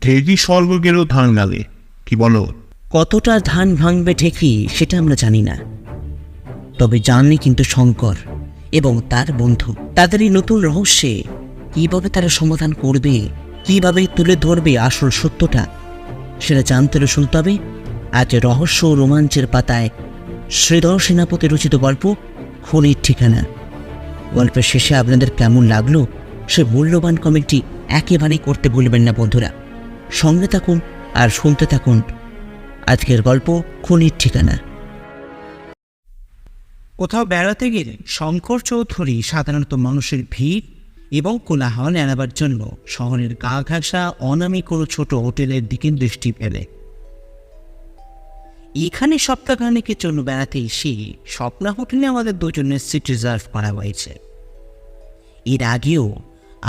ঢেকি স্বর্গ গেল ধান গালে, কি বলো? কতটা ধান ভাঙবে ঢেকি সেটা আমরা জানি না, তবে জানি কিন্তু শঙ্কর এবং তার বন্ধু তাদের এই নতুন রহস্যে কিভাবে তারা সমাধান করবে, কিভাবে তুলে ধরবে আসল সত্যটা, সেটা জানতে হলে শুনতে হবে আজ রহস্য ও রোমাঞ্চের পাতায় শ্রীধর সেনাপতি রচিত গল্প খুনির ঠিকানা। গল্পের শেষে আপনাদের কেমন লাগলো সে মূল্যবান কমেন্টটি একেবারেই করতে ভুলবেন না বন্ধুরা। সঙ্গে থাকুন আর শুনতে থাকুন আজকের গল্প খুনির ঠিকানা। কোথাও বেড়াতে গেলে শঙ্কর চৌধুরী সাধারণত মানুষের ভিড় এবং কোলাহল এড়াবার জন্য শহরের গা ঘাসা অনামী কোনো ছোট হোটেলের দিকে দৃষ্টি ফেলে। এখানে সপ্তাহখানেকের জন্য বেড়াতে এসে স্বপ্না হোটেলে আমাদের দুজনের সিট রিজার্ভ করা হয়েছে। এর আগেও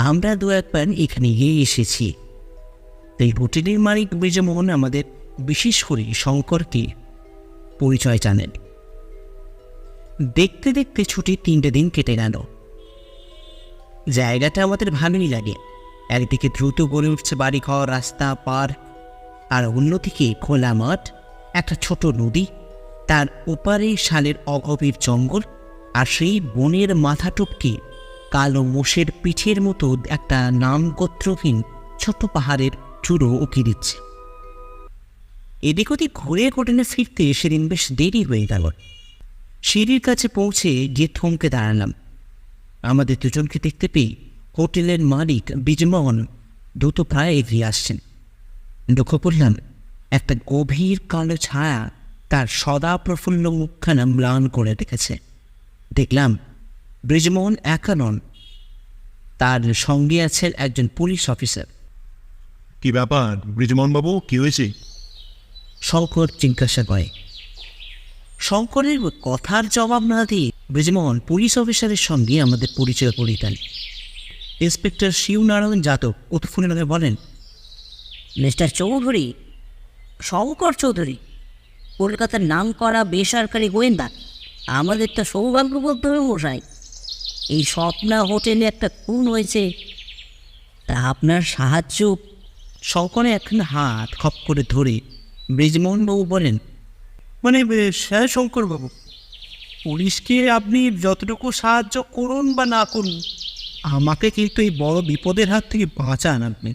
আমরা দু একবার এখানে গিয়ে এসেছি। এই হোটেলের মালিক ব্রিজমোহন আমাদের বিশেষ করে শঙ্করকে পরিচয় জানেন। দেখতে দেখতে ছুটির 3টে দিন কেটে গেল। জায়গাটা আমাদের ভালোই লাগে। একদিকে দ্রুত গড়ে উঠছে বাড়িঘর, রাস্তা, পার, আর অন্যদিকে খোলা মাঠ, একটা ছোট নদী, তার ওপারে শালের অগভীর জঙ্গল, আর সেই বনের মাথা টপকে কালো মোষের পিঠের মতো একটা নামগোত্রহীন ছোট পাহাড়ের চূড়ো উঁকি দিচ্ছে। এদিক ওদিক ঘুরে হোটেলে ফিরতে সেদিন বেশ দেরি হয়ে গেল। সিঁড়ির কাছে পৌঁছে গিয়ে থমকে দাঁড়ালাম। আমাদের দুজনকে দেখতে পেয়ে হোটেলের মালিক ব্রিজমোহন দ্রুত প্রায় এগিয়ে আসছেন। লক্ষ্য করলাম একটা গভীর কালো ছায়া তার সদা প্রফুল্ল মুখখানা ম্লান করে রেখেছে। দেখলাম ব্রিজমোহন একা নন, তার সঙ্গে আছেন একজন পুলিশ অফিসার। কি ব্যাপার ব্রিজমোহন বাবু, কি হয়েছে? শঙ্কর জিজ্ঞাসা করে। শঙ্করের কথার জবাব না দিয়ে ব্রিজমোহন পুলিশ অফিসারের সঙ্গে আমাদের পরিচয় করিয়ে দেন। ইন্সপেক্টর শিবনারায়ণ যাদব উৎফুল্ল বলেন, মিস্টার চৌধুরী, শঙ্কর চৌধুরী, কলকাতার নাম করা বেসরকারি গোয়েন্দা। আমাদের তো সৌভাগ্য বলতে হবে মশাই, এই স্বপ্না হোটেলে একটা খুন হয়েছে, তা আপনার সাহায্য। শঙ্করে এখন হাত খপ করে ধরে ব্রিজমোহনবাবু বলেন, মানে হ্যাঁ শঙ্করবাবু, পুলিশকে আপনি যতটুকু সাহায্য করুন বা না করুন, আমাকে কিন্তু এই বড় বিপদের হাত থেকে বাঁচান আপনি।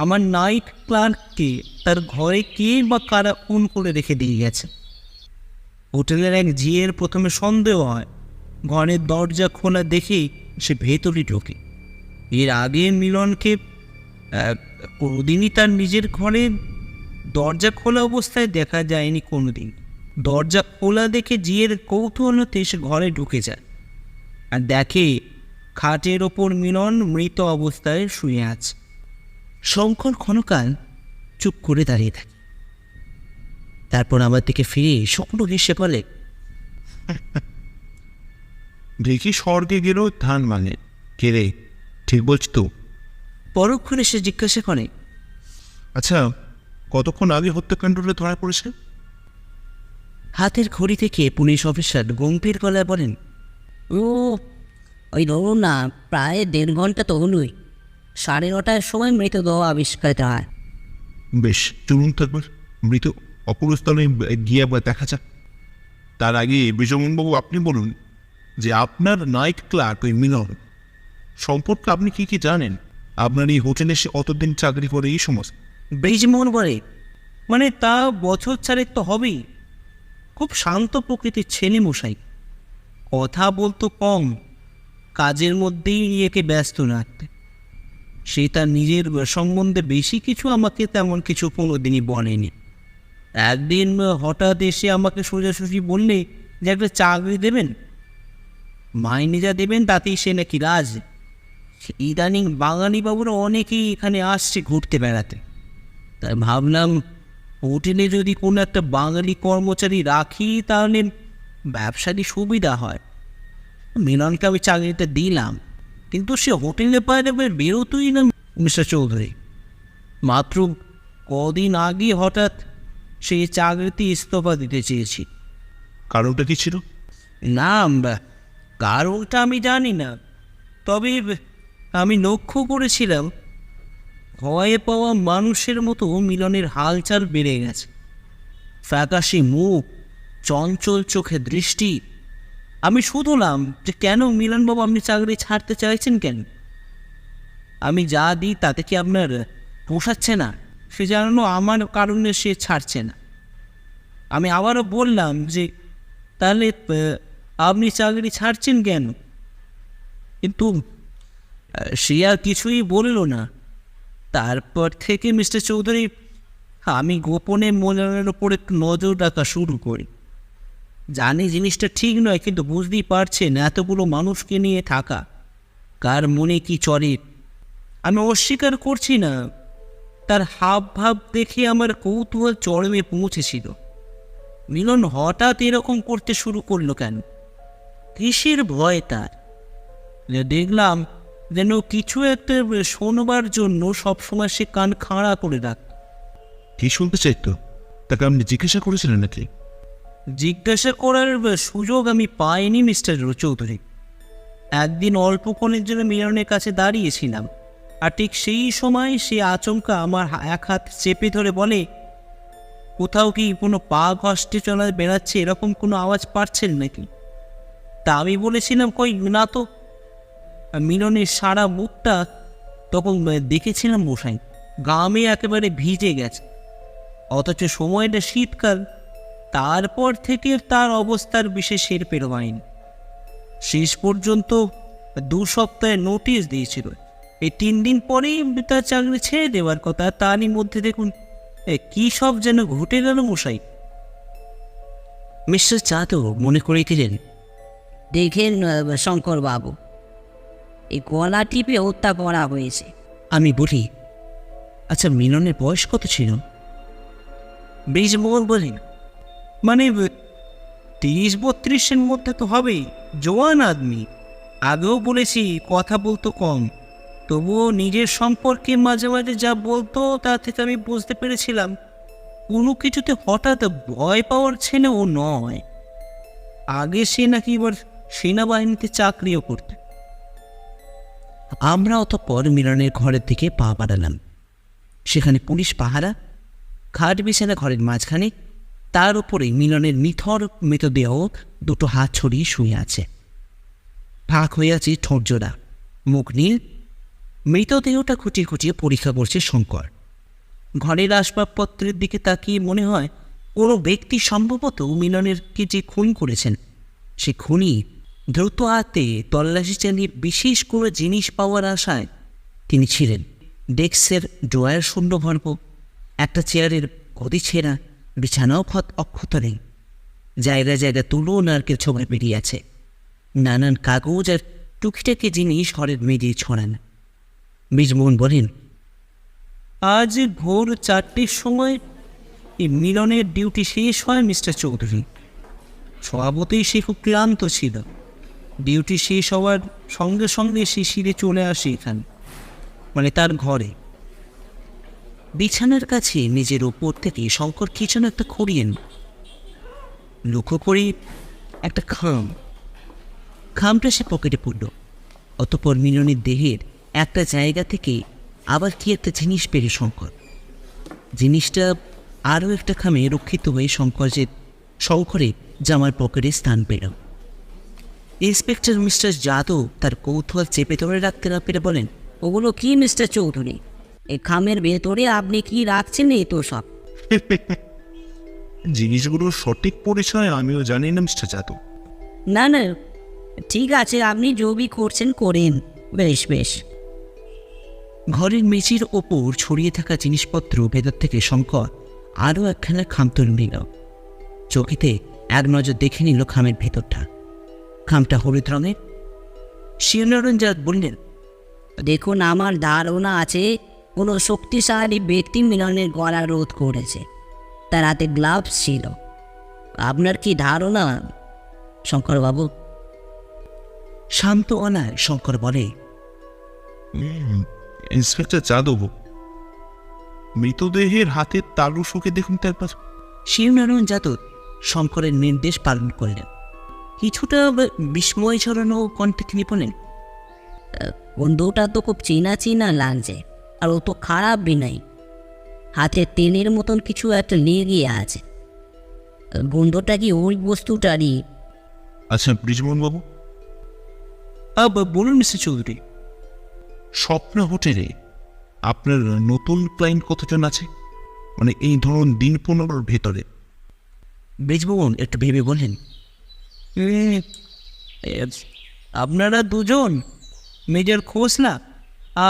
আমার নাইট ক্লার্ককে তার ঘরে কে বা কারা খুন করে রেখে দিয়ে গেছে। হোটেলের এক ঝিয়ের প্রথমে সন্দেহ হয়, ঘরের দরজা খোলা দেখে সে ভেতরে ঢোকে। এর আগে মিলনকে কোনোদিনই তার নিজের ঘরে দরজা খোলা অবস্থায় দেখা যায়নি কোনোদিন। দরজা খোলা দেখে জিয়ের কৌতূহলতে সে ঘরে ঢুকে যায় আর দেখে খাটের ওপর মিলন মৃত অবস্থায় শুয়ে আছে। শঙ্কর ক্ষণকাল চুপ করে দাঁড়িয়ে থাকে, তারপর আমার দিকে ফিরে শুকনো হেসে বলে, ঢেকি স্বর্গে গেল ধান মানে কে রে, ঠিক বলছি তো? পরক্ষণে সে জিজ্ঞাসা করে, আচ্ছা, কতক্ষণ আগে হত্যাকাণ্ডটা ধরা পড়েছে? হাতের ঘড়ি থেকে পুলিশ অফিসার গম্ভীর গলায় বলেন, ওই ধরুন না, প্রায় 1.5 ঘন্টা তো হলোই। 9:30টার সময় মৃতদেহ আবিষ্কৃত হয়। বেশ, চলুন তো একবার মৃত অপরস্থলে গিয়ে একবার দেখা যাক। তার আগে ব্রিজমোহনবাবু আপনি বলুন যে আপনার নাইট ক্লার্ক ওই মিলন সম্পর্কে আপনি কি কি জানেন? আপনার এই হোটেলে সে অতদিন চাকরি করে এই সমস্ত। ব্রিজমোহন বলে, মানে তা বছর 4 তো হবেই। খুব শান্ত প্রকৃতির ছেলে মশাই, কথা বলতো কম, কাজের মধ্যেই নিজেকে ব্যস্ত রাখতে। সে তার নিজের সম্বন্ধে বেশি কিছু আমাকে তেমন কিছু কোনোদিনই বলেনি। একদিন হঠাৎ এসে আমাকে সোজাসুজি বললে যে একটা চাকরি দেবেন, মাইনে যা দেবেন তাতেই সে নাকি রাজ। ইদানিং বাঙালি বাবুরা অনেকেই এখানে আসছে ঘুরতে বেড়াতে, তাই ভাবলাম হোটেলে যদি কোনো একটা বাঙালি কর্মচারী রাখি তাহলে ব্যবসারই সুবিধা হয়। মিলনকে আমি চাকরিটা দিলাম, কিন্তু সে হোটেলে বাইরে বেরোতই না মিস্টার চৌধুরী। মাত্র কদিন আগে হঠাৎ সেই চাকরিতে ইস্তফা দিতে চেয়েছি। কারণটা কি ছিল? না, কারণটা আমি জানি না, তবে আমি লক্ষ্য করেছিলাম ভয়ে পাওয়া মানুষের মতো মিলনের হালচাল বেড়ে গেছে। ফ্যাকাশে মুখ, চঞ্চল চোখে দৃষ্টি। আমি শুধলাম যে কেন মিলনবাবু আপনি চাকরি ছাড়তে চাইছেন কেন? আমি যা দিই তাতে কি আপনার পোষাচ্ছে না? সে জানানো আমার কারণে সে ছাড়ছে না। আমি আবারও বললাম যে তাহলে আপনি চাকরি ছাড়ছেন কেন? কিন্তু সে আর কিছুই বলল না। তারপর থেকে মিস্টার চৌধুরী আমি গোপনে মিলনের ওপর একটু নজর রাখা শুরু করি। জানি জিনিসটা ঠিক নয়, কিন্তু বুঝতেই পারছেন এতগুলো মানুষকে নিয়ে থাকা কার মনে কি চলে। আমি অস্বীকার করছি না, তার হাব ভাব দেখে আমার কৌতূহল চরমে পৌঁছেছিল। মিলন হঠাৎ এরকম করতে শুরু করলো কেন? কিসের ভয় তার? দেখলাম যেন কিছু একটা শোনবার জন্য সবসময় সে কান খাড়া করে রাখত। কি শুনতে চাইতো? তাকে আপনি জিজ্ঞাসা করেছিলেন নাকি? জিজ্ঞাসা করার সুযোগ আমি পাইনি মিস্টার চৌধুরী। একদিন অল্পক্ষণের জন্য মিলনের কাছে দাঁড়িয়েছিলাম, আর ঠিক সেই সময় সে আচমকা আমার এক হাত চেপে ধরে বলে, কোথাও কি কোনো পা ঘষ্টে চলা বেড়াচ্ছে এরকম কোনো আওয়াজ পাচ্ছেন নাকি? তা আমি বলেছিলাম, কই না তো। মিলনের সারা মুখটা তখন দেখেছিলাম মশাই গামে একেবারে ভিজে গেছে, অথচ সময়টা শীতকাল। তারপর থেকে তার অবস্থার বিশেষ এর পেরোয়নি। শেষ পর্যন্ত 2 সপ্তাহের নোটিশ দিয়েছিল। এই 3 দিন পরেই তার চাকরি ছেড়ে দেওয়ার কথা। তারই মধ্যে দেখুন কী সব যেন ঘটে গেল মশাই। মিস্টার যাদব মনে করে দিলেন, দেখেন শঙ্করবাবু, এই গলা টিপে হত্যা করা হয়েছে। আমি বলি, আচ্ছা মিলনের বয়স কত ছিল? ব্রিজমোহন বলেন, মানে 30-32-এর মধ্যে তো হবেই, জোয়ান আদমি। আগেও বলেছি কথা বলতো কম, তবুও নিজের সম্পর্কে মাঝে মাঝে যা বলতো তা থেকে আমি বুঝতে পেরেছিলাম কোনো কিছুতে হঠাৎ ভয় পাওয়ার ছেলে ও নয়। আগে সে নাকি এবার সেনাবাহিনীতে চাকরিও করতে। আমরা অতঃপর মিলনের ঘরের দিকে পা বাড়ালাম। সেখানে পুলিশ পাহারা, খাট বিছানা ঘরের মাঝখানে, তার উপরে মিলনের নিথর মৃতদেহ 2 হাত ছড়িয়ে শুয়ে আছে। ফাঁক হয়ে আছে ঠোঁটজোড়া, মুখ নীল। মৃতদেহটা খুঁটিয়ে খুঁটিয়ে পরীক্ষা করছে শঙ্কর। ঘরের আসবাবপত্রের দিকে তাকিয়ে মনে হয় কোনো ব্যক্তি সম্ভবত মিলনেরকে যে খুন করেছেন সে খুনি দ্রুত হাতে তল্লাশি চালিয়ে বিশেষ কোনো জিনিস পাওয়ার আশায় তিনি ছিলেন। ডেস্কের ড্রয়ার শূন্যভর্ব, একটা চেয়ারের গদি ছেঁড়া, বিছানাও অক্ষত নেই। জায়গায় জায়গায় তুলো নারকেল ছোবড়ে বেরিয়ে আছে। নানান কাগজ আর টুকিটাকি জিনিস ঘরের মেঝেয় ছড়ান। ব্রিজমোহন বলেন, আজ ভোর 4টের সময় এই মিলনের ডিউটি শেষ হয় মিস্টার চৌধুরী। স্বভাবতই সে খুব ক্লান্ত ছিল। ডিউটি শেষ হওয়ার সঙ্গে সঙ্গে সে সিঁড়ে চলে আসে এখানে, মানে তার ঘরে। বিছানার কাছে নিজের ওপর থেকে শঙ্কর কি যেন একটা খড়িয়েন। লক্ষ্য করি একটা খামটা সে পকেটে পড়ল। অতঃপর মিলনের দেহের একটা জায়গা থেকে আবার কি একটা জিনিস পেল শঙ্কর। জিনিসটা আরও একটা খামে রক্ষিত হয়ে শঙ্করের জামার পকেটে স্থান পেল। ইন্সপেক্টর মিস্টার যাদব তার কৌতূহল চেপে ধরে রাখতে না পেরে বলেন, ওগুলো কি মিস্টার চৌধুরী? এই খামের ভেতরে আপনি কি রাখছেন এই তো সব? জিনিসগুলোর সঠিক পরিচয় আমিও জানি না মিস্টার যাদব। না না, ঠিক আছে, আপনি জবি করছেন করেন। বেশ বেশ। ঘরের মেঝের ওপর ছড়িয়ে থাকা জিনিসপত্র ভেতর থেকে শঙ্কর আরও একখানা খাম তুলে নিল। চোখেতে এক নজর দেখে নিল খামের ভেতরটা। খামটা হলুদ রঙের। শিবনারায়ণ বললেন, দেখুন, আমার ধারণা আছে কোনো শক্তিশালী ব্যক্তি মিলনের গলা রোধ করেছে। তার হাতে গ্লাভস ছিল। আপনার কি ধারণা শঙ্করবাবু? শান্ত অনায় শঙ্কর বলে, ইন্সপেক্টর যাদব, মৃতদেহের হাতের তালু শুকে দেখুন তো একবার। শিবনারায়ণ যাদব শঙ্করের নির্দেশ পালন করলেন। কিছুটা বিস্ময় ছড়ানো কণ্ঠে তিনি বলেন, বন্ধুটা তো খুব চেনা চেনা লাগছে, আর ও তো খারাপ বিনয়। হাতে তেলের মতন কিছু একটা লেগে আছে। গন্ধটা কি ওই বস্তুটারই? আচ্ছা ব্রিজমোহন বাবু, বলুন মিস্টার চৌধুরী। স্বপ্ন হোটেলে আপনার নতুন ক্লায়েন্ট কতজন আছে, মানে এই ধরুন দিন 15 ভেতরে? ব্রিজমোহন একটু ভেবে বলেন, আপনারা দুজন, মেজর খোসলা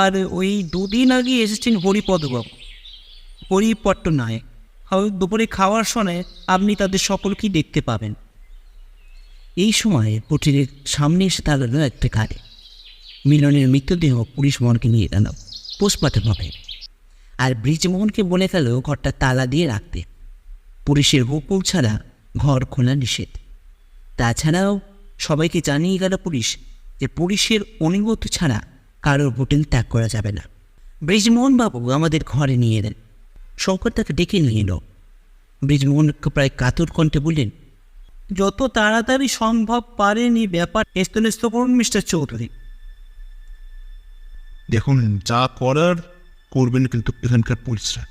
আর ওই দুদিন আগে এসেছেন হরিপদবাবু, হরিপট্টনায়ক। দুপুরে খাওয়ার সময় আপনি তাদের সকলকেই দেখতে পাবেন। এই সময় হোটেলের সামনে এসে দাঁড়ালো একটা গাড়ি। মিলনের মৃতদেহ পুলিশ মর্গে নিয়ে গেল পোস্টমর্টম হবে। আর ব্রিজমোহনকে বলে গেল ঘরটা তালা দিয়ে রাখতে। পুলিশের হুকুম ছাড়া ঘর খোলা নিষেধ। তাছাড়াও সবাইকে জানিয়ে গেল পুলিশ যে পুলিশের অনুমতি ছাড়া কারোর হোটেল ত্যাগ করা যাবে না। ব্রিজমোহন বাবু আমাদের ঘরে নিয়ে এলেন। শঙ্কর তাকে ডেকে নিয়ে এলো। ব্রিজমোহনকে প্রায় কাতর কণ্ঠে বললেন, যত তাড়াতাড়ি সম্ভব পারেন এই ব্যাপার ন্যস্ত করুন মিস্টার চৌধুরী। দেখুন, যা করার করবেন কিন্তু এখানকার পুলিশরা।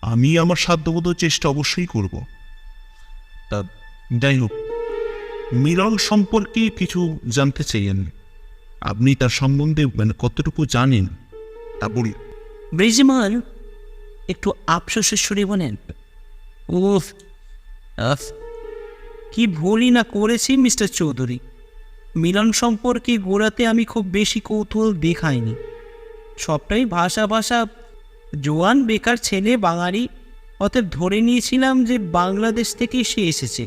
আমি আমার সাধ্যমতো চেষ্টা অবশ্যই করব। তা যাই হোক, মিলন সম্পর্কে কিছু জানতে চাইছেন, আপনি তার সম্বন্ধে মানে কতটুকু জানেন তা বলি। ব্রিজমোহন একটু আফসোসের সুরে বলেন, উফ, কি ভুলই না করেছি মিস্টার চৌধুরী। মিলন সম্পর্কে গোড়াতে আমি খুব বেশি কৌতূহল দেখাইনি। সবটাই ভাষা জোয়ান বেকার ছেলে, বাঙালি। অতএব ধরে নিয়েছিলাম যে বাংলাদেশ থেকে সে এসেছে।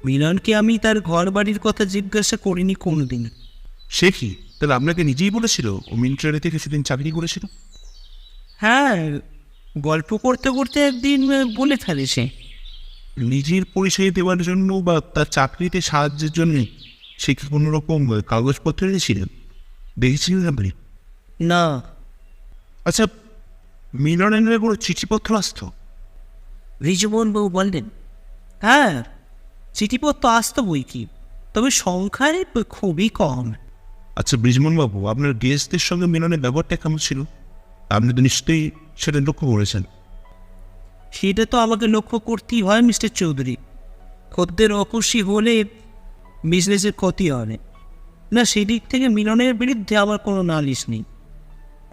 মিলনকে আমি তার ঘর বাড়ির কথা জিজ্ঞাসা করিনি কোনোদিন। সে কি তাহলে আপনাকে নিজেই বলেছিল ও মিলিটারিতে কিছুদিন চাকরি করেছিল? হ্যাঁ, গল্প করতে করতে একদিন বলে ফেলে সে। নিজের পরিচয় দেওয়ার জন্য বা তার চাকরিতে সাহায্যের জন্য সে কি কোনো রকম কাগজপত্র এনেছিলেন, দেখেছিলেন আপনি? না। আচ্ছা, মিলনের কোনো চিঠিপত্র আসতো? ব্রিজমোহন বাবু বললেন, হ্যাঁ, চিঠিপত্র আসতো বই কি, তবে সংখ্যায় খুবই কম। আচ্ছা ব্রিজমোহন বাবু, আপনার গেস্টদের সঙ্গে মিলনের ব্যবহারটা কেমন ছিল? আপনি তো নিশ্চয়ই সেটা লক্ষ্য করেছেন। সেটা তো আমাকে লক্ষ্য করতেই হয় মিস্টার চৌধুরী। খদ্দের অখুশি হলে বিজনেসের ক্ষতি হয় না। সেদিক থেকে মিলনের বিরুদ্ধে আমার কোনো নালিশ নেই।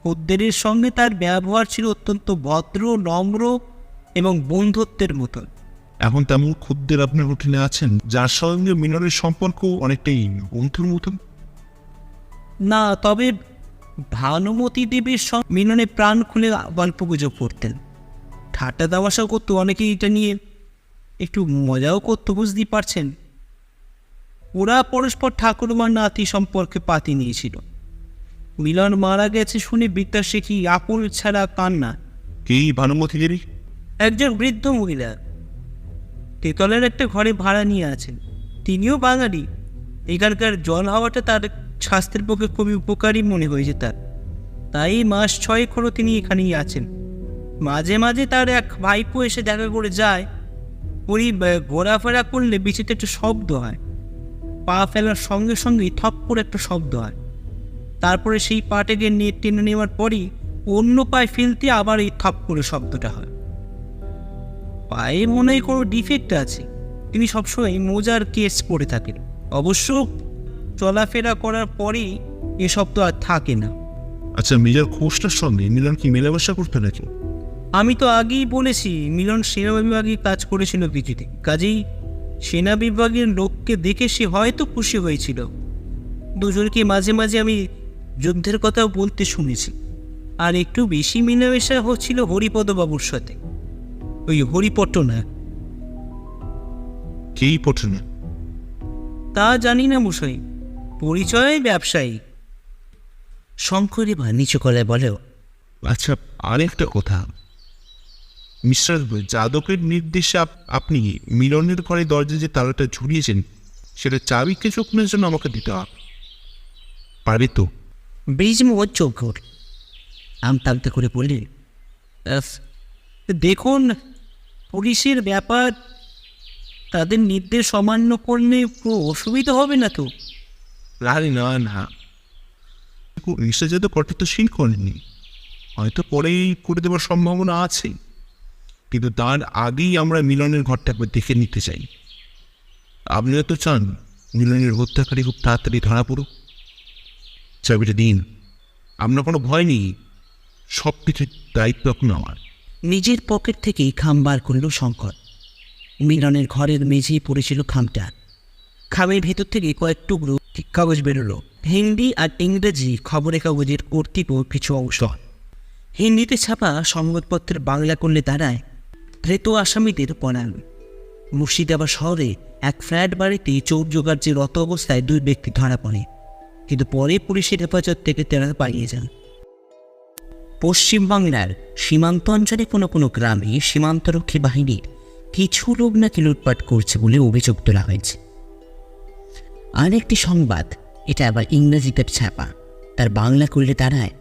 খদ্দেরের সঙ্গে তার ব্যবহার ছিল অত্যন্ত ভদ্র, নম্র এবং বন্ধুত্বের মতন। এখন তেমন খদ্দের আপনার হোটেলে আছেন যার সঙ্গে মিলনের সম্পর্ক অনেকটাই বন্ধুর মতন? না, তবে ভানুমতী দেবীর সঙ্গে মিলনে প্রাণ খুলে গল্প গুজব করতেন, ঠাট্টা তামাশাও করতো। অনেকেই এটা নিয়ে একটু মজাও করতো, বুঝতেই পারছেন। ওরা পরস্পর ঠাকুরমার নাতি সম্পর্কে পাতি নিয়েছিল। মিলন মারা গেছে শুনে বিদ্যা শেখি আকুল ছাড়া কান্না। কি ভানুমতী দেবী? একজন বৃদ্ধ মহিলা তেতলের একটা ঘরে ভাড়া নিয়ে আছেন। তিনিও বাঙালি। এখানকার জল হাওয়াটা তার স্বাস্থ্যের পক্ষে খুবই উপকারী মনে হয়েছে তার। তাই মাস 6 হলো তিনি এখানেই আছেন। মাঝে মাঝে তার এক ভাইপো এসে দেখা করে যায়। উনি ঘোরাফেরা করলে বিচিত্র একটা শব্দ হয়। পা ফেলার সঙ্গে সঙ্গেই থপ করে একটা শব্দ হয়। তারপরে সেই পাটাকে টেনে নেওয়ার পরই অন্য পায়ে ফেলতে আবার এই থপ করে শব্দটা হয়। পায়ে মনে হয় কোনো ডিফেক্ট আছে। তিনি সবসময় মোজার কেস পরে থাকেন। অবশ্য চলাফেরা করার পরেই এ শব্দ আর থাকে না। আচ্ছা, মেজর খোসটার সঙ্গে মিলন কি মেলামেশা করতো নাকি? আমি তো আগেই বলেছি, মিলন সেনা বিভাগে কাজ করেছিল কিছুতে। কাজেই সেনা বিভাগের লোককে দেখে সে হয়তো খুশি হয়েছিল। দুজনকে মাঝে মাঝে আমি যুদ্ধের কথাও বলতে শুনেছি। আর একটু বেশি মেলামেশা হচ্ছিল হরিপদবাবুর সাথে, ওই হরিপট্টনায়ক। কেই পটনা? তা জানি না মশাই, পরিচয় ব্যবসায়ী। শঙ্কর এবার নিচু গলায় বলেও, আচ্ছা, আরেকটা কথা, মিস্টার যাদবের নির্দেশে আপনি মিলনের ঘরে দরজায় যে তালাটা ঝুলিয়েছেন সেটা চাবি কিছুক্ষণের জন্য আমাকে দিতে হবে, পারবে তো? ব্রিজমোহন চোখ ঘোর আমতামতে করে বললেন, দেখুন, পুলিশের ব্যাপার তাদের নির্দেশ অমান্য করলে কোনো অসুবিধা হবে না তো? আরে না না, নিশ্চয় তো কর্তৃত্বশীল করেননি, হয়তো পরেই করে দেওয়ার সম্ভাবনা আছে, কিন্তু তার আগেই আমরা মিলনের ঘরটা একবার দেখে নিতে চাই। আপনিও তো চান মিলনের হত্যাকারী খুব তাড়াতাড়ি ধরা পড়ুক। চাবিটা দিন, আপনার কোনো ভয় নেই, সব কিছুর দায়িত্ব এখন আমার। নিজের পকেট থেকেই খাম বার করল শঙ্কর। মিলনের ঘরের মেঝেই পড়েছিল খামটা। খামের ভেতর থেকে কয়েক টুকরো কাগজ বেরোলো। হিন্দি আর ইংরেজি খবরের কাগজের কর্তৃক কিছু অংশ। হিন্দিতে ছাপা সংবাদপত্রের বাংলা করলে দাঁড়ায় ধৃত আসামিদের পলায়ন। মুর্শিদাবাদ শহরে এক ফ্ল্যাট বাড়িতে চোর জোগাড়ে রত অবস্থায় 2 ব্যক্তি ধরা পড়ে, কিন্তু পরে পুলিশের হেফাজত থেকে তারা পালিয়ে যান। পশ্চিমবাংলার সীমান্ত অঞ্চলে কোনো কোনো গ্রামে সীমান্তরক্ষী বাহিনীর কিছু লোক নাকি লুটপাট করছে বলে অভিযোগ তোলা হয়েছে। আরেকটি সংবাদ, এটা আবার ইংরেজিতে ছাপা, তার বাংলা করলে দাঁড়ায়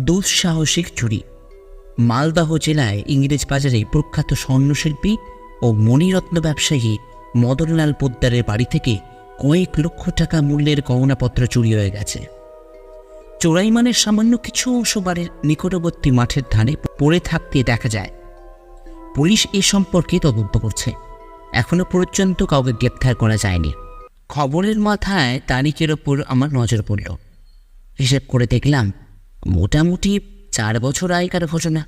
দুঃসাহসিক চুরি। মালদহ জেলায় ইংরেজ বাজারে প্রখ্যাত স্বর্ণশিল্পী ও মণিরত্ন ব্যবসায়ী মদনলাল পোদ্দারের বাড়ি থেকে কয়েক লক্ষ টাকা মূল্যের গহনাপত্র চুরি হয়ে গেছে। চোরাইমানের সামান্য কিছু অংশ বাড়ির নিকটবর্তী মাঠের ধারে পড়ে থাকতে দেখা যায়। পুলিশ এ সম্পর্কে তদন্ত করছে, এখনো পর্যন্ত কাউকে গ্রেপ্তার করা যায়নি। খবরের মাথায় তারিখের ওপর আমার নজর পড়ল। হিসেব করে দেখলাম মোটামুটি 4 বছর আগেকার ঘটনা।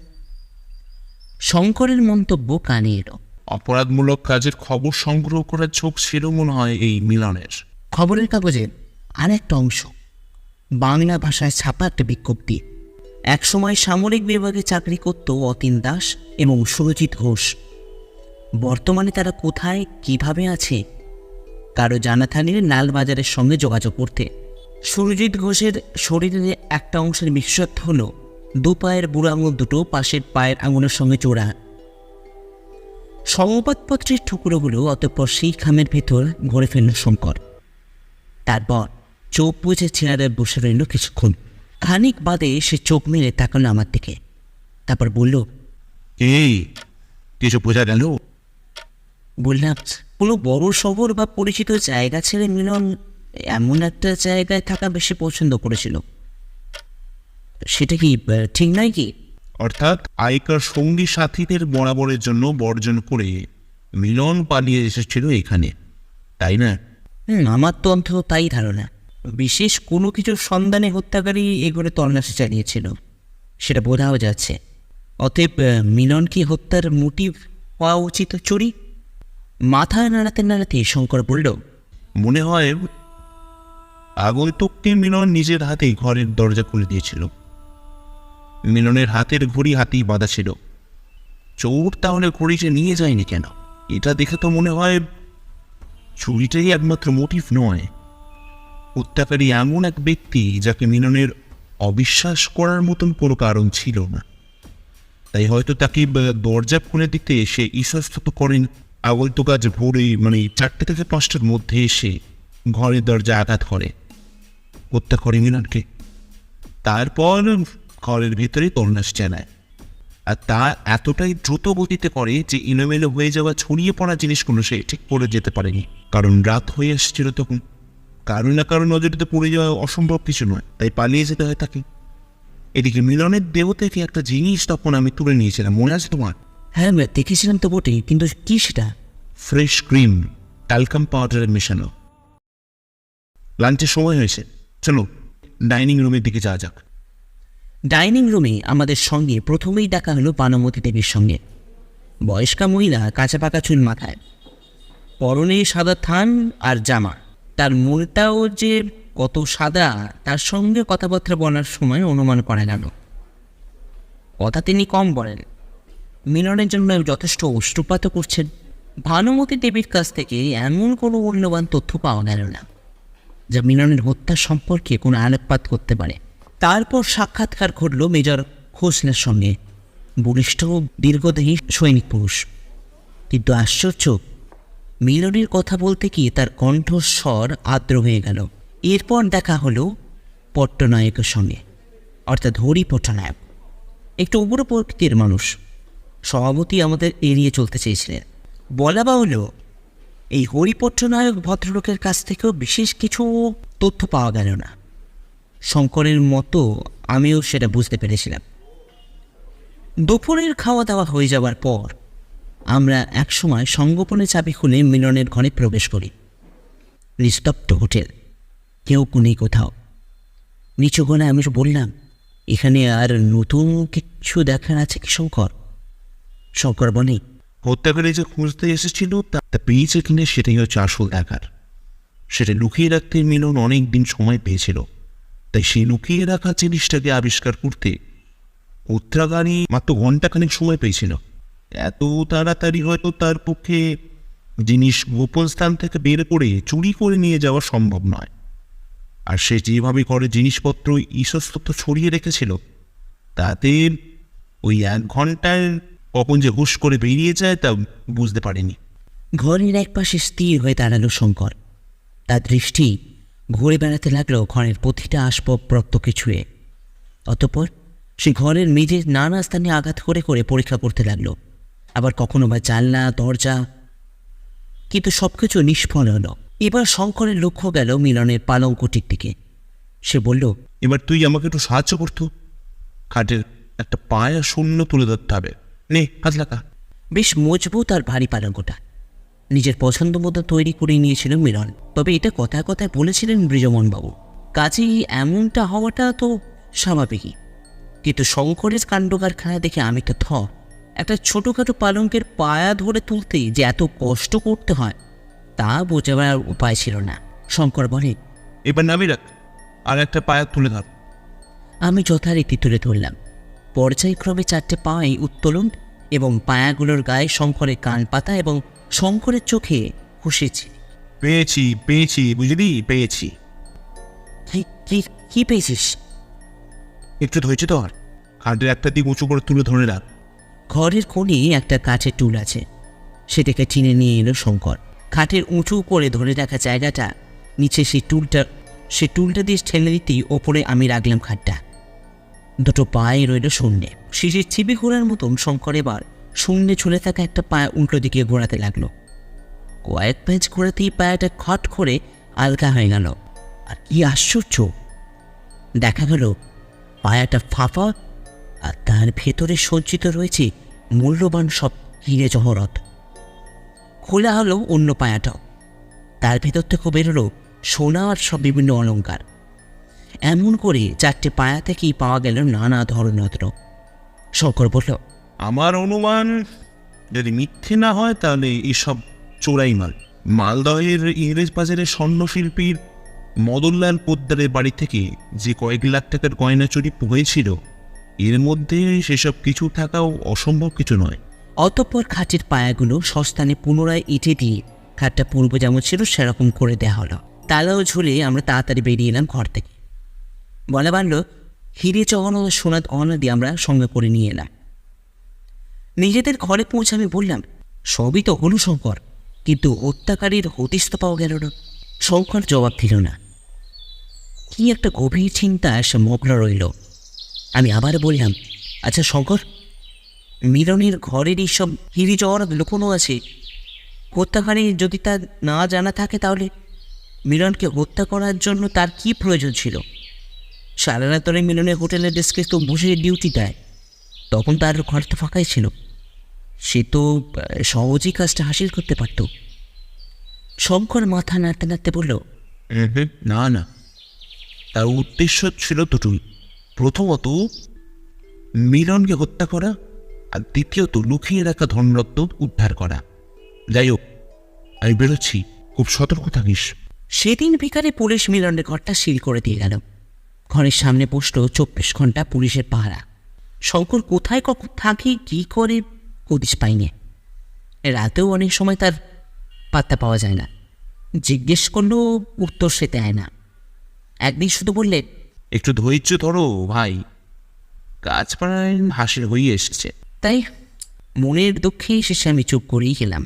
শঙ্করের মন্তব্য কানে এলো। অপরাধমূলক কাজের খবর সংগ্রহ করার ঝোঁক ছিল মনে হয় এই মিলনের। খবরের কাগজের আর একটা অংশ, বাংলা ভাষায় ছাপা একটা বিজ্ঞপ্তি। একসময় সামরিক বিভাগে চাকরি করত অতীন দাস এবং সুরজিৎ ঘোষ। বর্তমানে তারা কোথায় কিভাবে আছে কারো জানা থাকলে লালবাজারের সঙ্গে যোগাযোগ করতে। সুরজিৎ ঘোষের শরীরের একটা অংশের বিশেষত্ব হলো 2 পায়ের বুড়ো আঙুল দুটো পাশের পায়ের আঙুলের সঙ্গে জোড়া। সংবাদপত্রের টুকরোগুলো অতঃপর সেই খামের ভেতর ভরে ফেলল শঙ্কর। তারপর চোখ বুঝে চেয়ারে বসে রইল কিছুক্ষণ। খানিক বাদে সে চোখ মেলে তাকালো আমার দিকে, তারপর বলল, এই কিছু বোঝা গেল? বললাম, কোনো বড় শহর বা পরিচিত জায়গা ছেড়ে মিলন এমন একটা জায়গায় থাকা বেশি পছন্দ করেছিল। সেটা কি ঠিক নয় কি? অর্থাৎ আগেকার সঙ্গী সাথীদের বরাবরের জন্য বর্জন করে মিলন পালিয়ে এসেছিল এখানে, তাই না? আমার তো অন্তত তাই ধারণা। বিশেষ কোনো কিছুর সন্ধানে হত্যাকারী এগোরে তল্লাশি চালিয়েছিল, সেটা বোঝাও যাচ্ছে। অতএব মিলন কি হত্যার মোটিভ হওয়া উচিত চুরি? মাথা নাড়াতে নাড়াতে শঙ্কর বলল, মনে হয় আগন্তুককে মিলন নিজের হাতেই ঘরের দরজা খুলে দিয়েছিল। মিলনের হাতের ঘড়ি হাতেই বাঁধা ছিল। চোর তাহলে ঘড়িটা নিয়ে যায়নি কেন? এটা দেখে তো মনে হয় চুরিটাই একমাত্র মোটিভ নয়। হত্যাকারী এমন এক ব্যক্তি যাকে মিলনের অবিশ্বাস করার মতন কোনো কারণ ছিল না, তাই হয়তো তাকে দরজা খুলে দিতে সে ইতস্তত করেন। আগন্তুক আজ ভোরে 4টে থেকে 5টার মধ্যে এসে ঘরের দরজা আঘাত করে, হত্যা করে মিলনকে। তারপর ঘরের ভিতরে তল্লাশি চালায়, আর তা এতটাই দ্রুত গতিতে করে যে এলোমেলো হয়ে যাওয়া ছড়িয়ে পড়া জিনিসগুলো সে ঠিক করে যেতে পারেনি, কারণ রাত হয়ে এসেছিল তখন। কারণ না কারণ নজরিতে পড়ে যাওয়া অসম্ভব কিছু নয়, তাই পালিয়ে যেতে হয় তাকে। এদিকে মিলনের দেহ থেকে একটা জিনিস তখন আমি তুলে নিয়েছিলাম, মনে আছে তোমার? হ্যাঁ দেখেছিলাম তো বটেই, কিন্তু কি সেটা? ফ্রেশ ক্রিম ট্যালকাম পাউডারের মেশানো। লাঞ্চের সময় হয়েছে, চলো ডাইনিং রুমের দিকে যাওয়া যাক। ডাইনিং রুমে আমাদের সঙ্গে প্রথমেই ডাকা হলো বানুমতী দেবীর সঙ্গে। বয়স্কা মহিলা, কাঁচা পাকা চুল মাথায়, পরনে সাদা থান আর জামা। তার মনটাও যে কত সাদা তার সঙ্গে কথাবার্তা বলার সময় অনুমান করা গেল। কথা তিনি কম বলেন, মিলনের জন্য যথেষ্ট অশ্রুপাত করছেন। ভানুমতী দেবীর কাছ থেকে এমন কোনো মূল্যবান তথ্য পাওয়া গেল না যা মিলনের হত্যা সম্পর্কে কোনো আলোকপাত করতে পারে। তারপর সাক্ষাৎকার ঘটল মেজর খোসলের সঙ্গে, বলিষ্ঠ দীর্ঘদেহী সৈনিক পুরুষ। কিন্তু আশ্চর্য, মিলনের কথা বলতে গিয়ে তার কণ্ঠস্বর আর্দ্র হয়ে গেল। এরপর দেখা হলো পট্টনায়কের সঙ্গে, অর্থাৎ হরি পট্টনায়ক। একটু উগ্র প্রকৃতির মানুষ, স্বভাবতই আমাদের এড়িয়ে চলতে চেয়েছিলেন। বলা বাহুল্য এই হরিপট্টনায়ক ভদ্রলোকের কাছ থেকেও বিশেষ কিছু তথ্য পাওয়া গেল না। শঙ্করের মতো আমিও সেটা বুঝতে পেরেছিলাম। দুপুরের খাওয়া দাওয়া হয়ে যাওয়ার পর আমরা একসময় সঙ্গোপনে চাবি খুলে মিলনের ঘরে প্রবেশ করি। নিস্তব্ধ হোটেল, কেউ নেই কোথাও। নিচু গলায় আমি বললাম, এখানে আর নতুন কিছু দেখার আছে কি শঙ্কর? শঙ্কর বলে, হত্যাকারী যে খুঁজতে এসেছিল তা পেয়েছে কিনা সেটাই হচ্ছে আসল দেখার। সেটা লুকিয়ে রাখতে মিলন অনেক দিন সময় পেয়েছিল, তাই সেই লুকিয়ে রাখা জিনিসটাকে আবিষ্কার করতে হত্যাকারী মাত্র ঘন্টাখানেক সময় পেয়েছিল। এত তাড়াতাড়ি হয়তো তার পক্ষে জিনিস গোপন স্থান থেকে বের করে চুরি করে নিয়ে যাওয়া সম্ভব নয়। আর সে যেভাবে ঘরে জিনিসপত্র ইসস্তত্ব ছড়িয়ে রেখেছিল, তাতে ওই 1 ঘন্টায় কখন যে হুশ করে বেরিয়ে যায় তা বুঝতে পারেনি। ঘরের একপাশে স্থির হয়ে দাঁড়ালো শঙ্কর। তার দৃষ্টি ঘুরে বেড়াতে লাগলো ঘরের প্রতিটা আসবাবপত্রকে ছুঁয়ে। অতঃপর সে ঘরের মেঝে নানা স্থানে আঘাত করে করে পরীক্ষা করতে লাগলো। আবার কখনো বা জানলা, দরজা, কিন্তু সবকিছু নিষ্ফল হলো। এবার শঙ্করের লক্ষ্য গেল মিলনের পালঙ্কটির দিকে। সে বলল, এবার তুই আমাকে একটু সাহায্য করতো। খাটের একটা পায়া শূন্য তুলে ধরতে হবে। নে, হাত লাগা। বেশ মজবুত আর ভারী পালঙ্কটা নিজের পছন্দ মতো তৈরি করে নিয়েছিল মিলন। তবে এটা কথায় কথায় বলেছিলেন বৃজমোহনবাবু, কাজেই এমনটা হওয়াটা তো স্বাভাবিকই। কিন্তু শঙ্করের কাণ্ড কারখানা দেখে আমি তো একটা ছোটোখাটো পালঙ্কের পায়া ধরে তুলতে যে এত কষ্ট করতে হয় তা বোঝাবার উপায় ছিল না। শঙ্কর বলে, এবার নামিয়ে রাখ, আর একটা পায়া তুলে ধর। আমি যথারীতি তুলে ধরলাম। পর্যায়ক্রমে 4টে পায়ে উত্তোলন এবং পায়াগুলোর গায়ে শঙ্করের কান পাতা এবং শঙ্করের চোখে খুশিছি। পেয়েছি পেয়েছি, বুঝলি, পেয়েছি। কি পেয়েছিস? একটু ধৈর্য ধর, খাটের একটা দিক উঁচু করে তুলে ধরে রাখ। ঘরের কোণে একটা কাঠের টুল আছে, সেটাকে টেনে নিয়ে এলো শঙ্কর। খাটের উঁচু করে ধরে রাখা জায়গাটা নিচে সেই টুলটা দিয়ে ঠেলে দিতেই ওপরে আমি রাখলাম খাটটা। দুটো পায়ে রইল শূন্যে। শিশির ছিপে ঘোরার মতন শঙ্কর এবার শূন্যে ঝুলে থাকা একটা পায়া উল্টো দিকে ঘোরাতে লাগলো। কয়েক প্যাঁচ ঘোরাতেই পায়াটা খট করে আলগা হয়ে গেল। আর কি আশ্চর্য, দেখা গেল পায়াটা ফাঁপা আর তার ভেতরে সজ্জিত রয়েছে মূল্যবান সব হিরে জহরত। খোলা হলো অন্য পায়াটাও, তার ভেতর থেকে বেরোলো সোনা আর সব বিভিন্ন অলঙ্কার। এমন করে 4টে পায়া থেকেই পাওয়া গেল নানা ধরনের। শঙ্কর বলল, আমার অনুমান যদি মিথ্যে না হয় তাহলে এসব চোরাই মাল। মালদহের ইংরেজ বাজারের স্বর্ণশিল্পীর মদনলাল পোদ্দারের বাড়ি থেকে যে কয়েক লাখ টাকার গয়না চুরি হয়েছিল, এর মধ্যে সেসব কিছু থাকাও অসম্ভব কিছু নয়। অতঃপর খাটের পায়াগুলো সস্তানে পুনরায় ইটে দিয়ে খাটটা পূর্ব যেমন ছিল সেরকম করে দেওয়া হলো। তালাও ঝুলে আমরা তাড়াতাড়ি বেরিয়ে এলাম ঘর থেকে। বলা বাড়ল, হিরে চওয়ানো সোনার গহনা দিয়ে আমরা সঙ্গে করে নিয়ে এলাম। নিজেদের ঘরে পৌঁছে আমি বললাম, সবই তো হলো শঙ্কর, কিন্তু হত্যাকারীর হদিশ তো পাওয়া গেল না। শঙ্কর জবাব দিল না। কি একটা গভীর চিন্তা সে মগ্ন রইল। আমি আবার বললাম, আচ্ছা শঙ্কর, মিলনের ঘরের এইসব হিরে জওয়ারাত লুকোনো আছে, হত্যাকারী যদি তার না জানা থাকে তাহলে মিলনকে হত্যা করার জন্য তার কি প্রয়োজন ছিল? সারা রাত ধরে মিলনের হোটেলের ডেস্কে তো বসে ডিউটি দেয়, তখন তার ঘর তো ফাঁকাই ছিল, সে তো সহজেই কাজটা হাসিল করতে পারত। শঙ্কর মাথা নাড়তে নাড়তে বলল, না না, তার উদ্দেশ্য ছিল দুটোই। প্রথমত মিলনকে হত্যা করা, আর দ্বিতীয়ত লুকিয়ে রাখা ধনরত্ন উদ্ধার করা। যাই হোক, আমি বেরোচ্ছি, খুব সতর্ক থাকিস। সেদিন বিকালে পুলিশ মিলনের ঘরটা সিল করে দিয়ে গেল। ঘরের সামনে বসলো 24 ঘন্টা পুলিশের পাহারা। শঙ্কর কোথায় কখন থাকে, কী করে, হদিশ পাইনি। রাতেও অনেক সময় তার পাত্তা পাওয়া যায় না, জিজ্ঞেস করলেও উত্তর সে দেয় না। একদিন শুধু বললে, একটু ধৈর্য ধরো ভাই, কাজ প্রায় হাসির হয়ে এসেছে। তাই মনের দুঃখে শেষে আমি চুপ করেই গেলাম।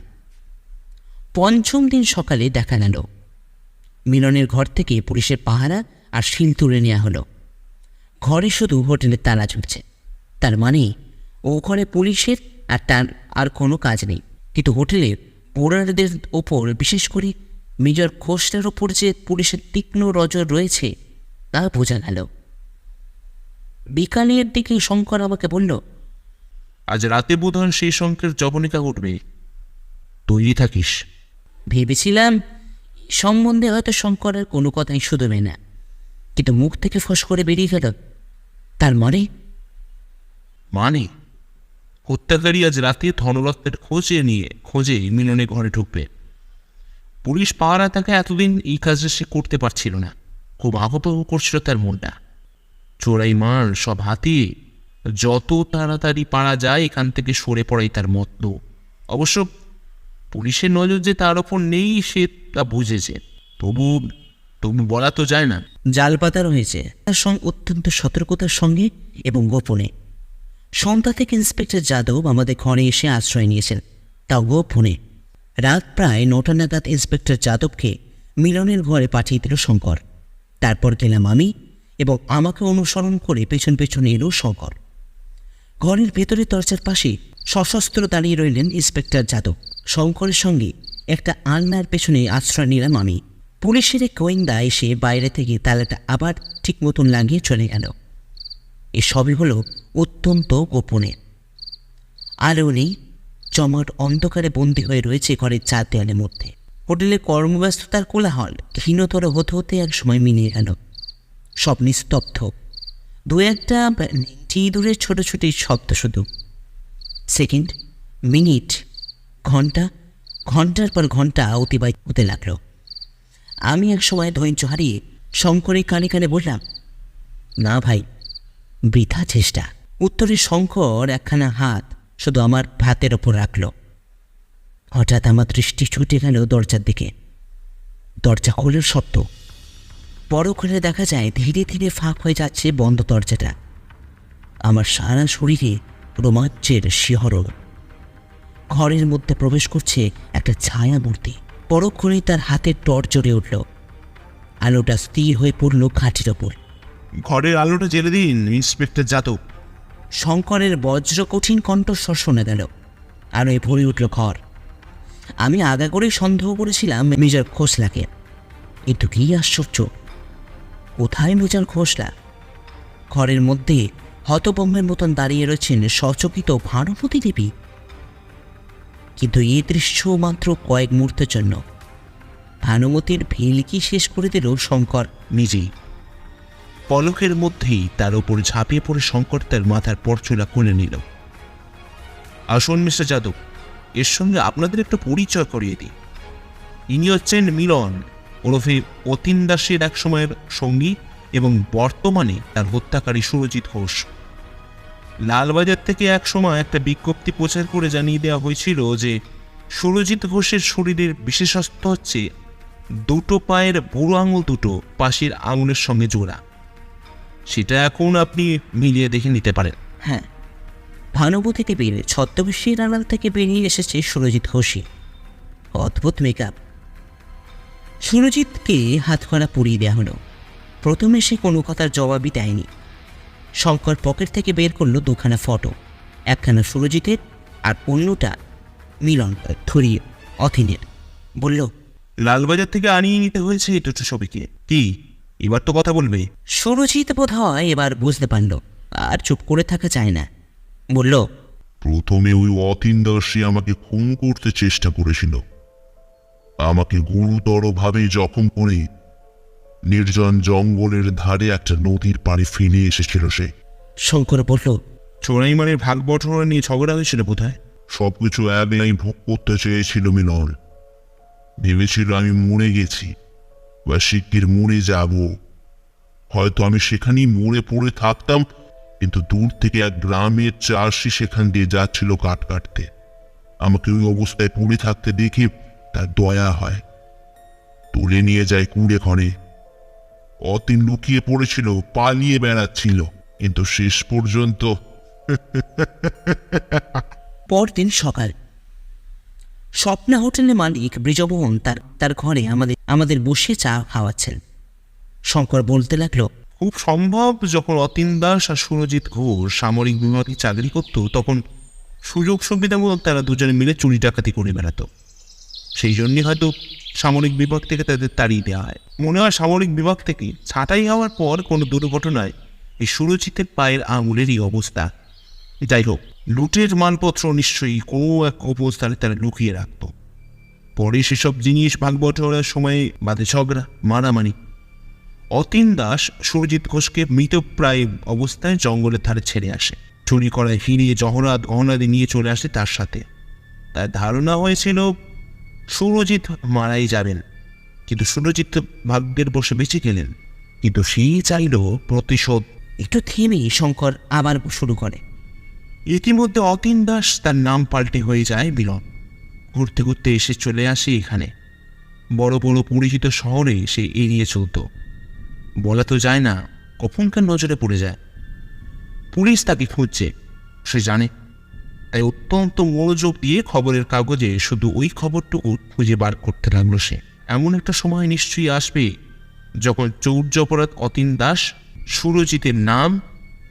পঞ্চম দিন সকালে দেখা গেল মিলনের ঘর থেকে পুলিশের পাহারা আর শিল তুলে নেওয়া হলো। ঘরে শুধু হোটেলের তালা ঝুলছে, তার মানে ও ঘরে পুলিশের আর তার আর কোনো কাজ নেই। কিন্তু হোটেলের পোড়ারদের ওপর, বিশেষ করে মেজর খোসলার ওপর যে পুলিশের তীক্ষ্ণ নজর রয়েছে তা বোঝা গেল। বিকালের দিকে শঙ্কর আমাকে বলল, আজ রাতে বোধহয় সেই সংখ্যের জবনিকা উঠবে, তৈরি থাকিস। ভেবেছিলাম এই সম্বন্ধে হয়তো শঙ্করের কোনো কথাই শুধবে না, কিন্তু মুখ থেকে ফস করে বেরিয়ে গেল, তার মানে হত্যাকারী আজ রাতে ধনরত্নের খোঁজে মিলনের ঘরে ঢুকবে। পুলিশ পাহারা তাকে এতদিন এই কাজটা সে করতে পারছিল না, খুব আহত করছিল তার মনটা। চোরাই মাল সব হাতিয়ে যত তাড়াতাড়ি পারা যায় এখান থেকে সরে পড়াই তার মত। অবশ্য পুলিশের নজর যে তার ওপর নেই সে তা বুঝেছে, তবু বলা তো যায় না। জাল পাতা রয়েছে তার সঙ্গে অত্যন্ত সতর্কতার সঙ্গে এবং গোপনে। সন্ধ্যা থেকে ইন্সপেক্টর যাদব আমাদের ঘরে এসে আশ্রয় নিয়েছেন, তাও গোপনে। রাত প্রায় 9টা নাগাদ ইন্সপেক্টর যাদবকে মিলনের ঘরে পাঠিয়ে দিল শঙ্কর। তারপর গেলাম আমি, এবং আমাকে অনুসরণ করে পেছন পেছন এলো শঙ্কর। ঘরের ভেতরে দরজার পাশে সশস্ত্র দাঁড়িয়ে রইলেন ইন্সপেক্টর যাদব। শঙ্করের সঙ্গে একটা আলনার পেছনে আশ্রয় নিলাম আমি। পুলিশের এক গোয়েন্দা এসে বাইরে থেকে তালাটা আবার ঠিক মতন লাগিয়ে চলে গেল। এসবই হলো অত্যন্ত গোপনে। আলো নেই, চমট অন্ধকারে বন্দী হয়ে রয়েছে ঘরের 4 দেয়ালের মধ্যে। হোটেলের কর্মব্যস্ততার কোলাহল ক্ষীণতর হতে হতে এক সময় মিলিয়ে গেল। সব নিস্তব্ধ, 2-1টা দূরের ছোট ছোট শব্দ শুধু। সেকেন্ড, মিনিট, ঘন্টার পর ঘন্টা অতিবাহিত হতে লাগলো। আমি এক সময় ধৈর্য হারিয়ে শঙ্করের কানে কানে বললাম, না ভাই, বৃথা চেষ্টা। উত্তরে শঙ্কর একখানা হাত শুধু আমার ভাতের ওপর রাখল। হঠাৎ আমার দৃষ্টি ছুটে গেল দরজার দিকে। দরজা খোলার শব্দ। বড় করে দেখা যায় ধীরে ধীরে ফাঁক হয়ে যাচ্ছে বন্ধ দরজাটা। আমার সারা শরীরে রোমাঞ্চের শিহরণ। ঘরের মধ্যে প্রবেশ করছে একটা ছায়া মূর্তি। পরক্ষণেই তার হাতের টর্চ জ্বলে উঠল। আলোটা স্থির হয়ে পড়ল খাটের ওপর। ঘরের আলোটা জ্বেলে দিন ইন্সপেক্টর যাদব। শঙ্করের বজ্র কঠিন কণ্ঠস্বর শোনা গেল। আলোয় ভরে উঠল ঘর। আমি আগা করেই সন্দেহ করেছিলাম মেজর খোসলাকে, কিন্তু কি আশ্চর্য, কোথায় মেজর খোসলা? ঘরের মধ্যে হতভম্বের মতন দাঁড়িয়ে রয়েছেন সচকিত ভানুমতী দেবী। কিন্তু এই দৃশ্য মাত্র কয়েক মুহূর্তের জন্য। ভানুমতীর ভেলকি শেষ করে দিল শঙ্কর নিজেই। পলকের মধ্যেই তার ওপর ঝাঁপিয়ে পড়ে শঙ্কর তার মাথার পরচুলা খুলে নিল। আসুন মিস্টার যাদব, এর সঙ্গে আপনাদের একটা পরিচয় করিয়ে দিই। ইনি হচ্ছেন মিলন ওরফে অতীন দাসের এক সময়ের সঙ্গী এবং বর্তমানে তার হত্যাকারী সুরজিৎ ঘোষ। লালবাজার থেকে এক সময় একটা বিজ্ঞপ্তি প্রচার করে জানিয়ে দেওয়া হয়েছিল যে সুরজিৎ ঘোষের শরীরের বিশেষত্ব হচ্ছে 2 পায়ের বুড়ো আঙুল দুটো পাশের আঙুলের সঙ্গে জোড়া। সেটা এখন আপনি মিলিয়ে দেখে নিতে পারেন। হ্যাঁ, ভানুমতী দেবীর ছদ্মবেশীর আড়াল থেকে বেরিয়ে এসেছে সুরজিৎ ঘোষী। অদ্ভুত মেকআপ। সুরজিৎকে হাতকড়া পরিয়ে দেওয়া হলো। প্রথমে সে কোনো কথার জবাবই দেয়নি। শঙ্কর পকেট থেকে বের করলো 2খানা ফটো, একখানা সুরজিতের আর অন্যটা মিলন ধরিয়ে অথিনের। বলল, লালবাজার থেকে আনিয়ে নিতে হয়েছে এই দুটো ছবিকে। কি এবার তো কথা বলবে? সুরজিৎ বোধ হয় এবার বুঝতে পারল, আর চুপ করে থাকা যায় না। বলল, প্রথমে ওই অতীন দাসী আমাকে খুন করতে চেষ্টা করেছিল। আমাকে গুরুতরভাবে জখম করে নির্জন জঙ্গলের ধারে একটা নদীর পাড়ে ফেলে এসেছিল সে। শঙ্কর বলল, চোরাই মানের ভাগ বটরা নিয়ে ঝগড়া হয়েছিল বোধহয়। সবকিছু একলাই ভোগ করতে চেয়েছিল মিলন। ভেবেছিল আমি মরে গেছি বা শিগগির মরে যাব। হয়তো আমি সেখানেই মরে পড়ে থাকতাম, কিন্তু দূর থেকে এক গ্রামের চাষি সেখান দিয়ে যাচ্ছিল কাঠ কাটতে। আমাকে ওই অবস্থায় পড়ে থাকতে দেখে তার দয়া হয়, তুলে নিয়ে যায় কুঁড়ে ঘরে। অতীন লুকিয়ে পড়েছিল, পালিয়ে বেড়াচ্ছিল, কিন্তু শেষ পর্যন্ত পরদিন সকাল। স্বপ্না হোটেলের মালিক ব্রিজমোহন তার ঘরে আমাদের বসে চা খাওয়াচ্ছেন। শঙ্কর বলতে লাগলো, খুব সম্ভব যখন অতীন দাস আর সুরজিৎ ঘোষ সামরিক বিভাগে চাকরি করত তখন সুযোগ সুবিধা মতো তারা দুজনে মিলে চুরি ডাকাতি করে বেড়াতো। সেই জন্যই হয়তো সামরিক বিভাগ থেকে তাদের তাড়িয়ে দেওয়া হয়। মনে হয় সামরিক বিভাগ থেকে ছাঁটাই হওয়ার পর কোনো দুর্ঘটনায় এই সুরজিতের পায়ের আঙুলেরই অবস্থা। যাই হোক, লুটের মালপত্র নিশ্চয়ই কোনো এক অবস্থানে তারা লুকিয়ে রাখত। পরে সেসব জিনিস ভাগ বটরার সময় বাদে ঝগড়া, মারামারি। অতীন দাস সুরজিৎ ঘোষকে মৃতপ্রায় অবস্থায় জঙ্গলের ধারে ছেড়ে আসে। চুরি করা হিরে জহরাত গহনাদি নিয়ে চলে আসে তার সাথে। তার ধারণা হয়েছিল সুরজিৎ মারাই যাবেন, কিন্তু সুরজিৎ ভাগ্যের বসে বেঁচে গেলেন। কিন্তু সেই চাইল প্রতিশোধ। একটু থেমে শঙ্কর আবার শুরু করে। ইতিমধ্যে অতীন দাস তার নাম পাল্টে হয়ে যায় মিলন। ঘুরতে ঘুরতে এসে চলে আসে এখানে। বড় বড় পরিচিত শহরে সে এড়িয়ে চলত। বলা তো যায় না কখনকার নজরে পড়ে যায়। পুলিশ তাকে খুঁজছে, সে জানে। তাই অত্যন্ত মনোযোগ দিয়ে খবরের কাগজে শুধু ওই খবরটুকু খুঁজে বার করতে লাগলো সে। এমন একটা সময় নিশ্চয়ই আসবে যখন চৌর্য অপরাধ অতীন দাস সুরজিতের নাম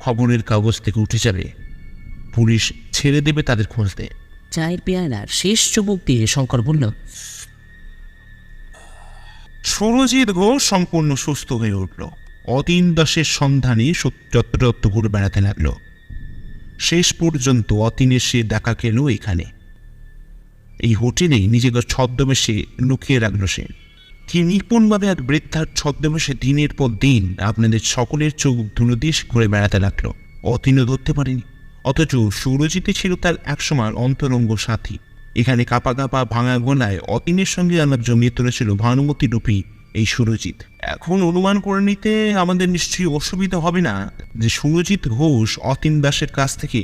খবরের কাগজ থেকে উঠে যাবে। পুলিশ ছেড়ে দেবে তাদের খুঁজতে। চায়ের পেয়ালার শেষ চুমুক দিয়ে শঙ্কর বলল, সুরজিৎ ঘোষ সম্পূর্ণ সুস্থ হয়ে উঠল। অতীন দাসের সন্ধানে যত্রতত্র ঘুরে বেড়াতে লাগলো। শেষ পর্যন্ত অতীনের সে দেখা গেল এখানে, এই হোটেলে নিজেকে ছদ্মবেশে লুকিয়ে রাখলো সে। কি নিপুণভাবে এক বৃদ্ধার ছদ্মবেশে দিনের পর দিন আপনাদের সকলের চোখ ধুলো দিয়ে ঘুরে বেড়াতে লাগলো। অতীনও ধরতে পারেনি, অথচ সুরজিৎই ছিল তার একসময় অন্তরঙ্গ সাথী। এখানে কাপা কাপা ভাঙা গলায় অতীনের সঙ্গে আলাপ জমিয়ে তুলেছিল ভানুমতি রূপী এই সুরজিৎ। এখন অনুমান করে নিতে আমাদের নিশ্চয়ই অসুবিধা হবে না যে সুরজিৎ ঘোষ অতীন দাসের কাছ থেকে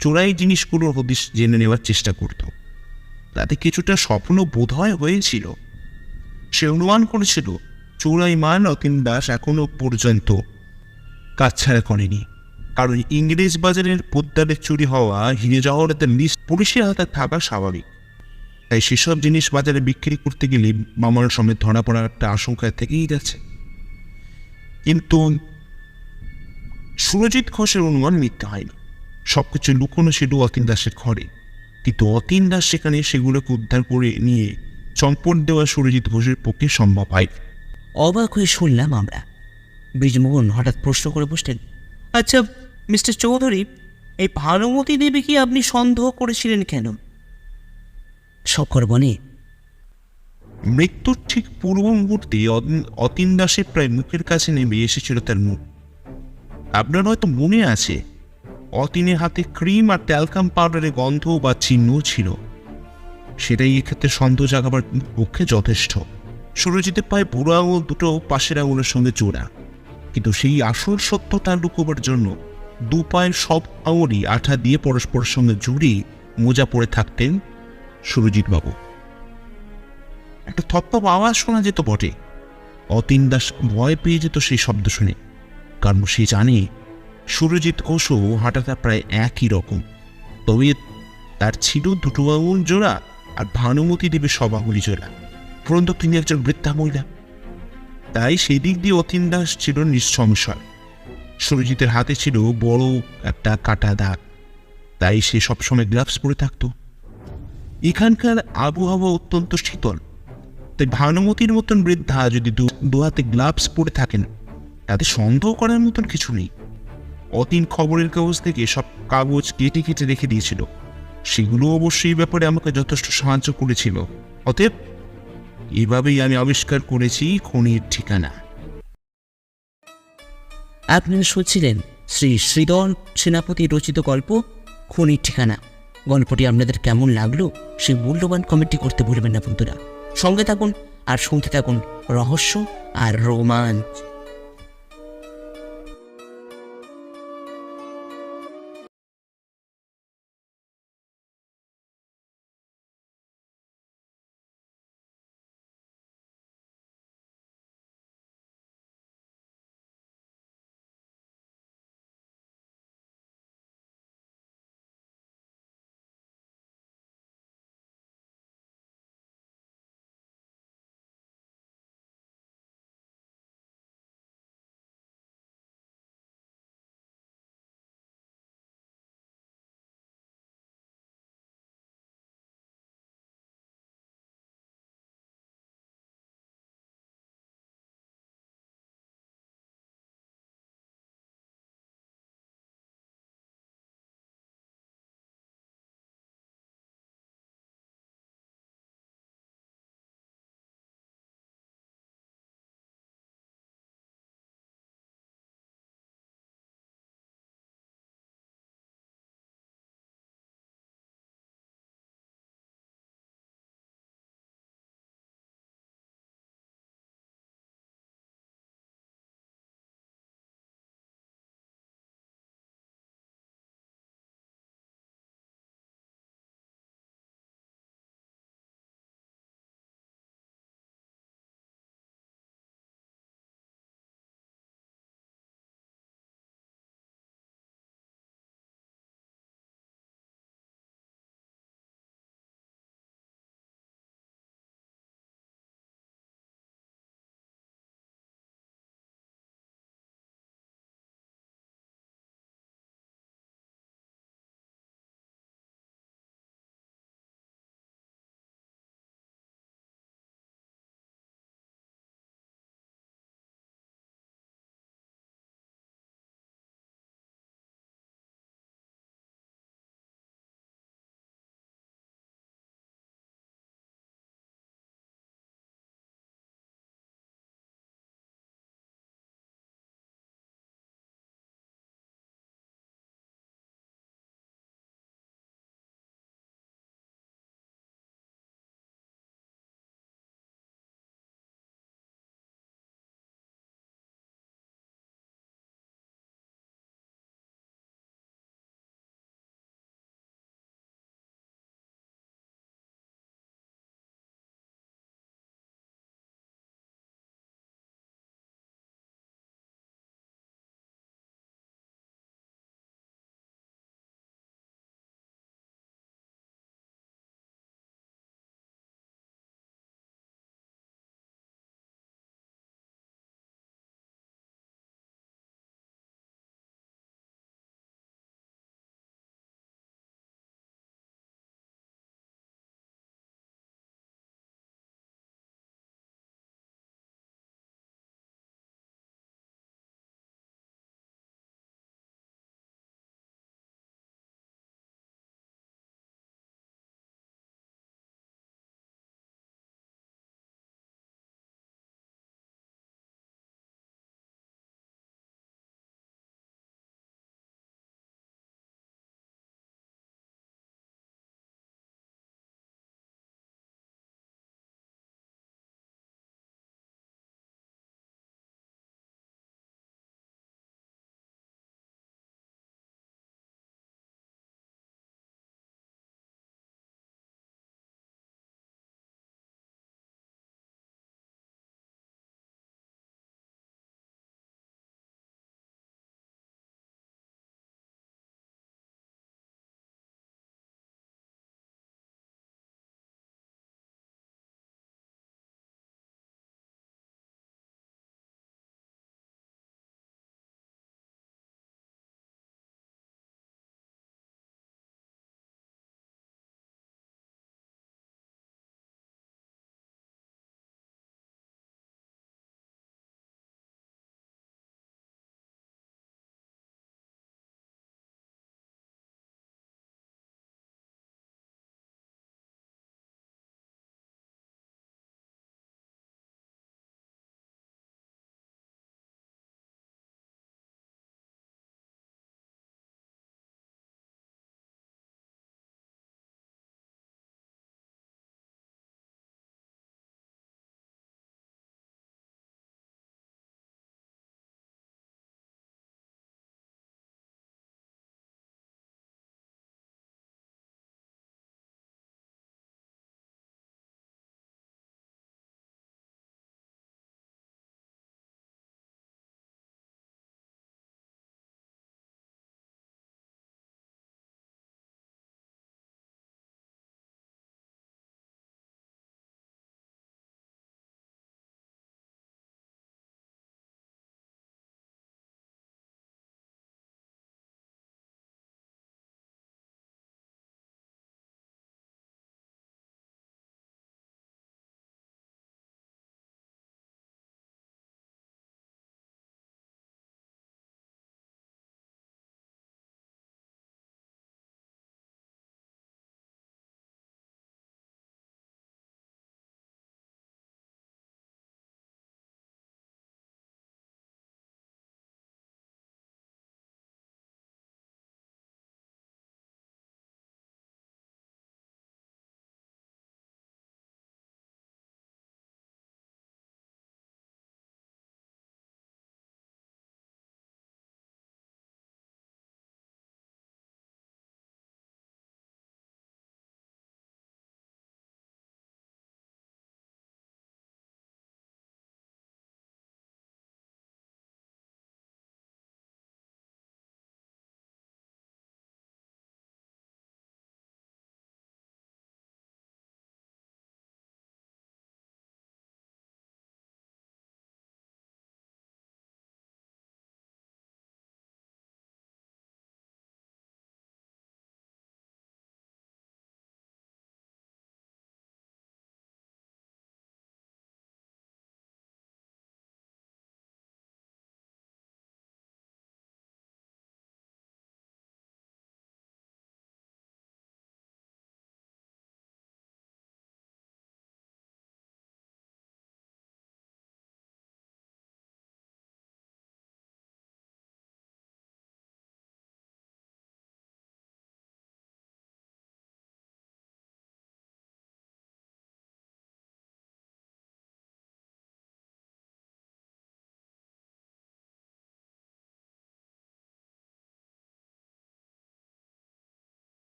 চোরাই জিনিসগুলোর হদিশ জেনে নেওয়ার চেষ্টা করত। তাতে কিছুটা স্বপ্ন বোধহয় হয়েছিল। সে অনুমান করেছিল চোরাই মাল অতীন দাস এখনো পর্যন্ত কাছছাড়া করেনি, কারণ ইংরেজ বাজারের পোদ্দারে চুরি হওয়া হিরে জহরাতের লিস্ট পুলিশের হাতে থাকা স্বাভাবিক। তাই সেসব জিনিস বাজারে বিক্রি করতে গেলে মামার সমেত ধরা পড়ার একটা আশঙ্কা থেকেই গেছে। কিন্তু সুরজিৎ ঘোষের অনুমান মিথ্যে হয়নি। সবকিছু লুকোনো ছিল অতীন দাসের ঘরে, কিন্তু অতীন দাস সেখানে সেগুলোকে উদ্ধার করে নিয়ে চম্পট দেওয়া সুরজিৎ ঘোষের পক্ষে সম্ভব হয়। অবাক হয়ে শুনলাম আমরা। ব্রিজমোহন হঠাৎ প্রশ্ন করে বসলেন, আচ্ছা মিস্টার চৌধুরী, এই ভানুমতি দেবীকে আপনি সন্দেহ করেছিলেন কেন? শঙ্কর বনে, মৃত্যুর ঠিক পূর্ব মুহূর্তে অতীন দাসের প্রায় মুখের কাছে নেমে এসেছিল তার মুখ। আপনার হয়তো মনে আছে, অতীনের হাতে ক্রিম আর ট্যালকাম পাউডারের গন্ধ বা চিহ্ন ছিল। সেটাই এক্ষেত্রে সন্দেহ জাগাবার পক্ষে যথেষ্ট। সুরজিতের পায়ে বুড়ো আঙুল দুটো পাশের আঙুলের সঙ্গে জোড়া, কিন্তু সেই আসল সত্যটা লুকোবার জন্য দু পায়ের সব আঙুলই আঠা দিয়ে পরস্পরের সঙ্গে জুড়ে মোজা পরে থাকতেন সুরজিৎ বাবু। একটা থপ্পপ আওয়াজ শোনা যেত বটে। অতীন দাস ভয় পেয়ে যেত সেই শব্দ শুনে, কারণ সে জানে সুরজিৎ ঘোষও হাঁটাটা প্রায় একই রকম, তবে তার ছিল দুটো আঙুল জোড়া আর ভানুমতি দেবীর সব আঙুলি জোড়া। পরন্তু তিনি একজন বৃদ্ধা মহিলা, তাই সেই দিক দিয়ে অতীন দাস ছিল নিঃসংশয়। সুরজিতের হাতে ছিল বড় একটা কাটা দাগ, তাই সে সবসময় গ্লাভস পরে থাকত। এখানকার আবহাওয়া অত্যন্ত শীতল, তাই ভানুমতির মতন বৃদ্ধা যদি দু হাতে গ্লাভস পরে থাকেন তাতে সন্দেহ করার মতন কিছু নেই। অতীন খবরের কাগজ থেকে সব কাগজ কেটে কেটে রেখে দিয়েছিল, সেগুলো অবশ্যই ব্যাপারে আমাকে যথেষ্ট সাহায্য করেছিল। অতএব এভাবেই আমি আবিষ্কার করেছি খনির ঠিকানা। আপনারা শুনছিলেন শ্রী শ্রীধর সেনাপতি রচিত গল্প খনির ঠিকানা। গল্পটি আপনাদের কেমন লাগলো সেই মূল্যবান কমেন্টটি করতে ভুলবেন না বন্ধুরা। সঙ্গে থাকুন আর শুনতে থাকুন রহস্য আর রোমাঞ্চ।